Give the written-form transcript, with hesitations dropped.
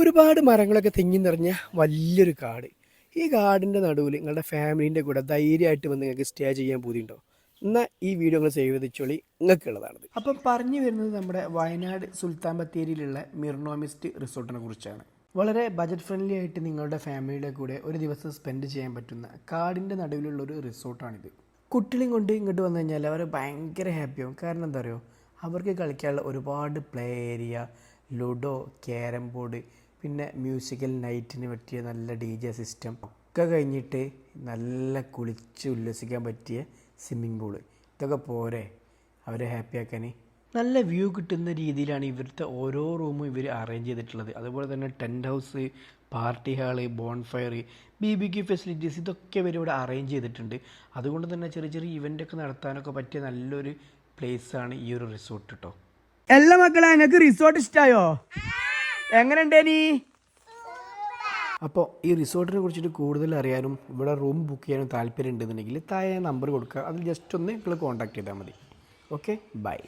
ഒരുപാട് മരങ്ങളൊക്കെ തിങ്ങി നിറഞ്ഞ വലിയൊരു കാട്. ഈ കാടിൻ്റെ നടുവിൽ നിങ്ങളുടെ ഫാമിലീൻ്റെ കൂടെ ധൈര്യമായിട്ട് വന്ന് നിങ്ങൾക്ക് സ്റ്റേ ചെയ്യാൻ പൂതിയുണ്ടോ? എന്നാൽ ഈ വീഡിയോ നിങ്ങൾ സേവ് ചെയ്തോളി, നിങ്ങൾക്കുള്ളതാണത്. അപ്പം പറഞ്ഞു വരുന്നത് നമ്മുടെ വയനാട് സുൽത്താൻ ബത്തേരിയിലുള്ള മിർണോമിസ്റ്റ് റിസോർട്ടിനെ കുറിച്ചാണ്. വളരെ ബജറ്റ് ഫ്രണ്ട്ലി ആയിട്ട് നിങ്ങളുടെ ഫാമിലിയുടെ കൂടെ ഒരു ദിവസം സ്പെൻഡ് ചെയ്യാൻ പറ്റുന്ന കാടിൻ്റെ നടുവിലുള്ള ഒരു റിസോർട്ടാണിത്. കുട്ടികളെയും കൊണ്ട് ഇങ്ങോട്ട് വന്നു കഴിഞ്ഞാൽ അവർ ഭയങ്കര ഹാപ്പിയാവും. കാരണം എന്താ പറയുക, അവർക്ക് കളിക്കാനുള്ള ഒരുപാട് play area, ludo, carrom board, പിന്നെ മ്യൂസിക്കൽ നൈറ്റിന് പറ്റിയ നല്ല DJ സിസ്റ്റം ഒക്കെ കഴിഞ്ഞിട്ട് നല്ല കുളിച്ച് ഉല്ലസിക്കാൻ പറ്റിയ സ്വിമ്മിംഗ് പൂള്, ഇതൊക്കെ പോരെ അവരെ ഹാപ്പിയാക്കാൻ. നല്ല വ്യൂ കിട്ടുന്ന രീതിയിലാണ് ഇവരുടെ ഓരോ റൂമും ഇവർ അറേഞ്ച് ചെയ്തിട്ടുള്ളത്. അതുപോലെ തന്നെ tent house, party hall, bonfire, BBQ facilities, ഇതൊക്കെ ഇവർ ഇവിടെ അറേഞ്ച് ചെയ്തിട്ടുണ്ട്. അതുകൊണ്ട് തന്നെ ചെറിയ ചെറിയ ഇവൻ്റൊക്കെ നടത്താനൊക്കെ പറ്റിയ നല്ലൊരു പ്ലേസാണ് ഈ ഒരു റിസോർട്ട് കേട്ടോ. എല്ലാ മക്കളെ, നിങ്ങൾക്ക് റിസോർട്ട് ഇഷ്ടമായോ? എങ്ങനെ ഉണ്ടേനി? അപ്പോൾ ഈ റിസോർട്ടിനെ കുറിച്ചിട്ട് കൂടുതൽ അറിയാനും ഇവിടെ റൂം ബുക്ക് ചെയ്യാനും താല്പര്യം ഉണ്ടെന്നുണ്ടെങ്കിൽ താഴെ നമ്പർ കൊടുക്കുക. അതിൽ ജസ്റ്റ് ഒന്ന് നിങ്ങൾ കോൺടാക്ട് ചെയ്താൽ മതി. Okay, by.